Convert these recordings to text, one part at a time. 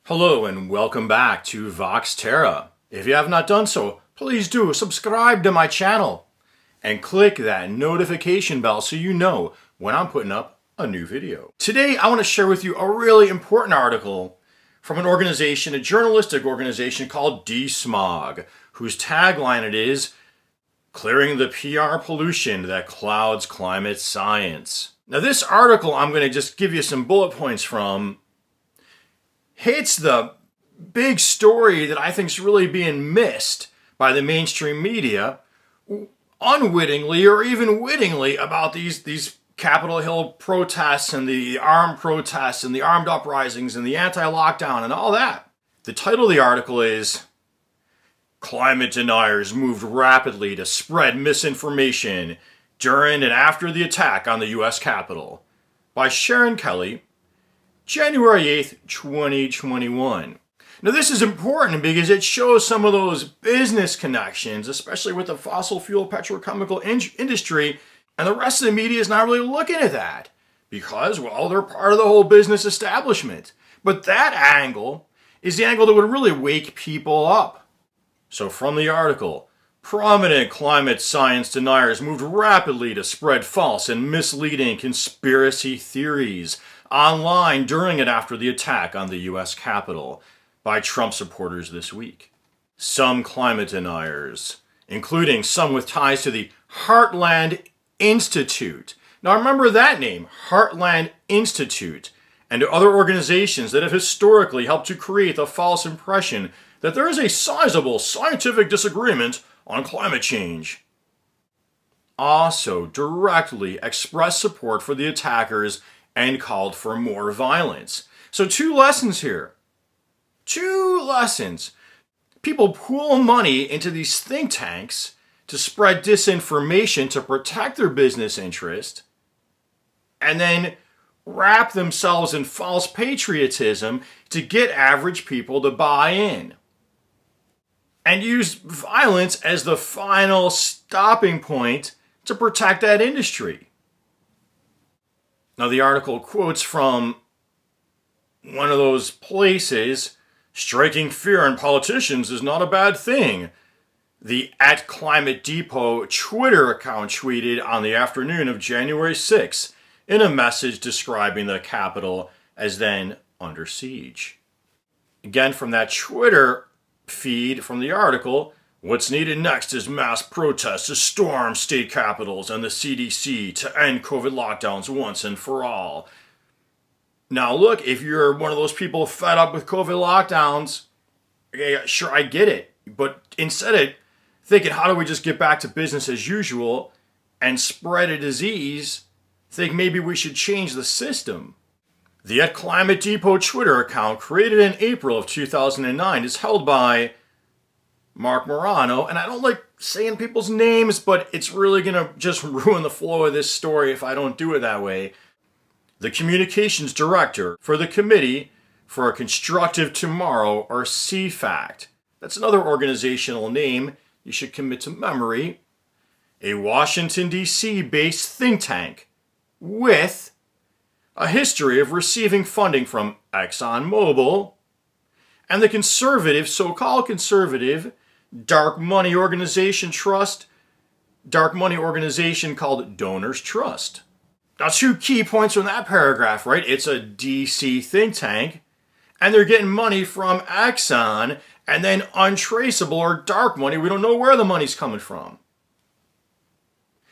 Hello and welcome back to Vox Terra. If you have not done so, please do subscribe to my channel and click that notification bell so you know when I'm putting up a new video. Today I want to share with you a really important article from an organization, a journalistic organization called Desmog, whose tagline it is, "Clearing the PR pollution that clouds climate science." Now this article I'm going to just give you some bullet points from hits the big story that I think is really being missed by the mainstream media, unwittingly or even wittingly, about these Capitol Hill protests and the armed protests and the armed uprisings and the anti-lockdown and all that. The title of the article is "Climate Deniers Moved Rapidly to Spread Misinformation During and After the Attack on the U.S. Capitol" by Sharon Kelly, January 8th, 2021. Now this is important because it shows some of those business connections, especially with the fossil fuel petrochemical industry, and the rest of the media is not really looking at that because, well, they're part of the whole business establishment. But that angle is the angle that would really wake people up. So from the article, prominent climate science deniers moved rapidly to spread false and misleading conspiracy theories online during and after the attack on the U.S. Capitol by Trump supporters this week. Some climate deniers, including some with ties to the Heartland Institute. Now remember that name, Heartland Institute, and to other organizations that have historically helped to create the false impression that there is a sizable scientific disagreement on climate change. Also directly expressed support for the attackers and called for more violence. So two lessons here. Two lessons. People pool money into these think tanks to spread disinformation to protect their business interest, and then wrap themselves in false patriotism to get average people to buy in, and use violence as the final stopping point to protect that industry. Now the article quotes from one of those places, "Striking fear in politicians is not a bad thing," the @ClimateDepot Twitter account tweeted on the afternoon of January 6th in a message describing the Capitol as then under siege. Again, from that Twitter feed from the article, "What's needed next is mass protests to storm state capitals and the CDC to end COVID lockdowns once and for all." Now look, if you're one of those people fed up with COVID lockdowns, okay, sure, I get it. But instead of thinking, how do we just get back to business as usual and spread a disease, think maybe we should change the system. The @ClimateDepot Twitter account, created in April of 2009, is held by Mark Morano, and I don't like saying people's names, but it's really going to just ruin the flow of this story if I don't do it that way. The communications director for the Committee for a Constructive Tomorrow, or CFACT. That's another organizational name you should commit to memory. A Washington, D.C. based think tank with a history of receiving funding from ExxonMobil and the conservative, so-called conservative, dark money organization called Donors Trust. Now, two key points from that paragraph, right? It's a DC think tank, and they're getting money from Exxon, and then untraceable or dark money. We don't know where the money's coming from.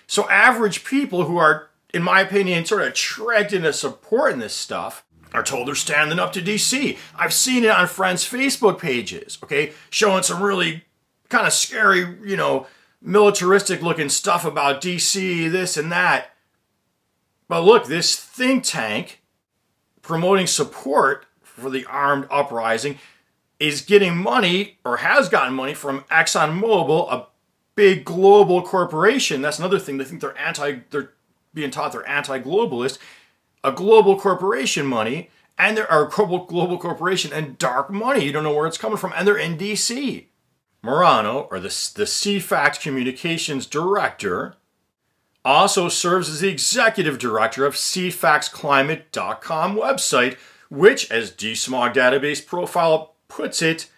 So average people who are, in my opinion, sort of tricked into supporting this stuff are told they're standing up to DC. I've seen it on friends' Facebook pages, okay, showing some really kind of scary, militaristic looking stuff about DC, this and that. But look, this think tank promoting support for the armed uprising is getting money, or has gotten money, from ExxonMobil, a big global corporation. That's another thing. They think they're being taught they're anti-globalist. A global corporation money, and there are global corporation and dark money. You don't know where it's coming from, and they're in DC. Morano, or the CFACT communications director, also serves as the executive director of CFACT's Climate.com website, which, as Desmog database profile puts it,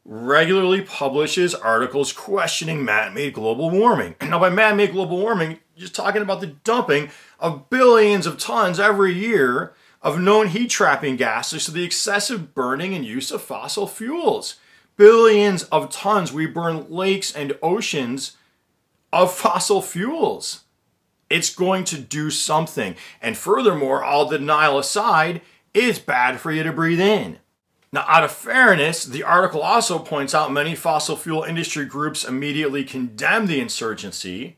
regularly publishes articles questioning man-made global warming. Now, by man-made global warming, just talking about the dumping of billions of tons every year of known heat-trapping gases to the excessive burning and use of fossil fuels. Billions of tons. We burn lakes and oceans of fossil fuels. It's going to do something. And furthermore, all the denial aside, it's bad for you to breathe in. Now, out of fairness, the article also points out many fossil fuel industry groups immediately condemn the insurgency,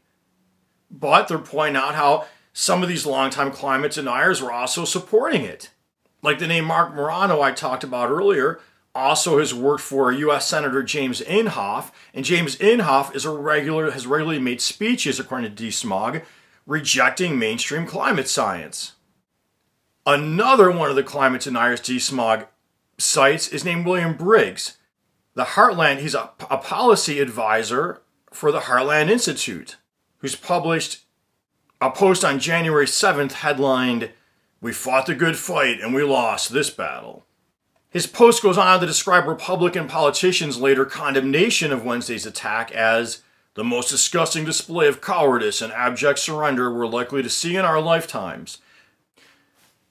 but they're pointing out how some of these longtime climate deniers were also supporting it. Like the name Mark Morano I talked about earlier, also has worked for U.S. Senator James Inhofe, and James Inhofe has regularly made speeches, according to Desmog, rejecting mainstream climate science. Another one of the climate deniers Desmog cites is named William Briggs. The Heartland, he's a policy advisor for the Heartland Institute, who's published a post on January 7th headlined, "We fought the good fight and we lost this battle." His post goes on to describe Republican politicians' later condemnation of Wednesday's attack as the most disgusting display of cowardice and abject surrender we're likely to see in our lifetimes.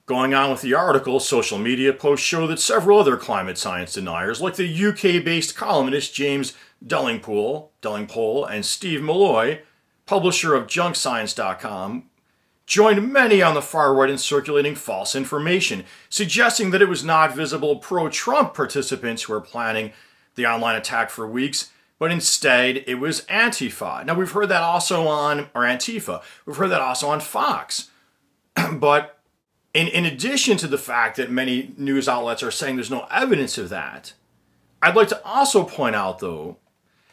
Going on with the article, social media posts show that several other climate science deniers, like the UK-based columnist James Dellingpole and Steve Malloy, publisher of JunkScience.com, joined many on the far right in circulating false information, suggesting that it was not visible pro-Trump participants who were planning the online attack for weeks, but instead it was Antifa. Now we've heard that also on Fox. But in addition to the fact that many news outlets are saying there's no evidence of that, I'd like to also point out, though,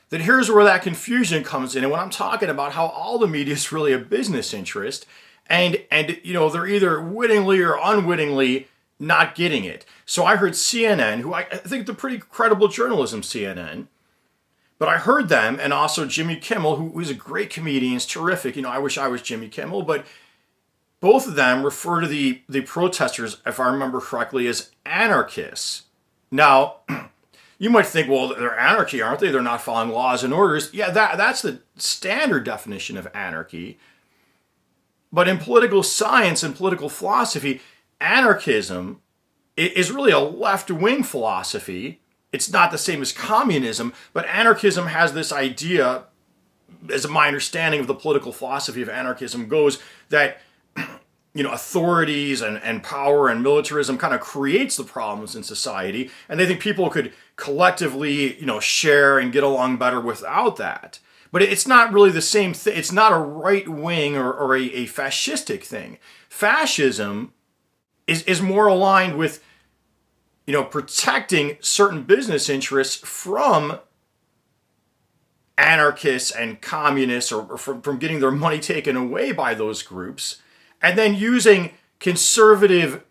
that here's where that confusion comes in, and when I'm talking about how all the media is really a business interest, and they're either wittingly or unwittingly not getting it. So I heard CNN, who I think they're pretty credible journalism, CNN, but I heard them, and also Jimmy Kimmel, who is a great comedian, is terrific. I wish I was Jimmy Kimmel, but both of them refer to the protesters, if I remember correctly, as anarchists. Now, you might think, well, they're anarchy, aren't they? They're not following laws and orders. Yeah, that's the standard definition of anarchy. But in political science and political philosophy, anarchism is really a left-wing philosophy. It's not the same as communism, but anarchism has this idea, as my understanding of the political philosophy of anarchism goes, that authorities and power and militarism kind of creates the problems in society, and they think people could collectively, share and get along better without that. But it's not really the same thing. It's not a right wing or a fascistic thing. Fascism is more aligned with, protecting certain business interests from anarchists and communists, or from getting their money taken away by those groups, and then using conservative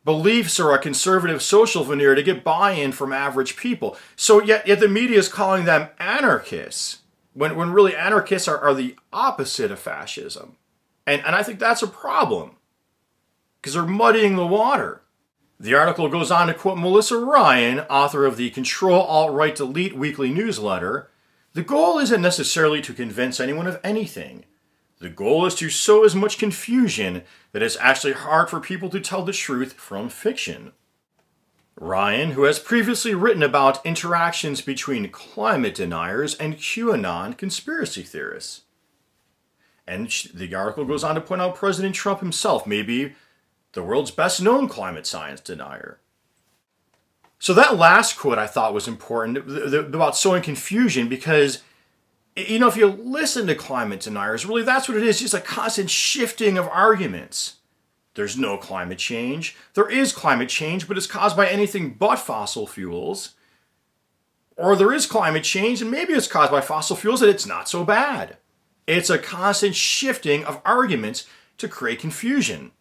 beliefs or a conservative social veneer to get buy-in from average people. So yet the media is calling them anarchists, when really anarchists are the opposite of fascism. And I think that's a problem, because they're muddying the water. The article goes on to quote Melissa Ryan, author of the Control Alt Right Delete weekly newsletter. The goal isn't necessarily to convince anyone of anything. The goal is to sow as much confusion that it's actually hard for people to tell the truth from fiction. Ryan, who has previously written about interactions between climate deniers and QAnon conspiracy theorists. And the article goes on to point out President Trump himself may be the world's best known climate science denier. So that last quote I thought was important about sowing confusion, because if you listen to climate deniers, really that's what it is, just a constant shifting of arguments. There's no climate change. There is climate change, but it's caused by anything but fossil fuels. Or there is climate change, and maybe it's caused by fossil fuels, and it's not so bad. It's a constant shifting of arguments to create confusion.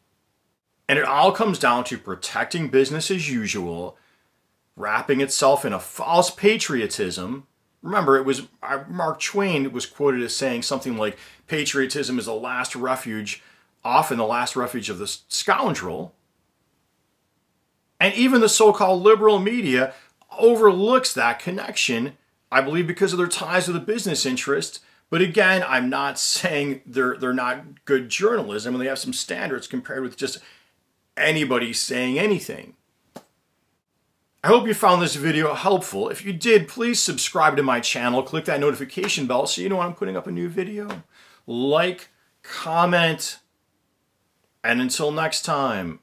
And it all comes down to protecting business as usual, wrapping itself in a false patriotism. Remember, it was Mark Twain was quoted as saying something like, patriotism is the last refuge, often the last refuge of the scoundrel. And even the so-called liberal media overlooks that connection, I believe because of their ties with the business interests. But again, I'm not saying they're not good journalism and they have some standards compared with just anybody saying anything. I hope you found this video helpful. If you did, please subscribe to my channel. Click that notification bell so you know when I'm putting up a new video. Like, comment, and until next time,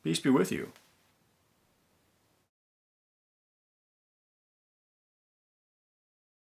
peace be with you.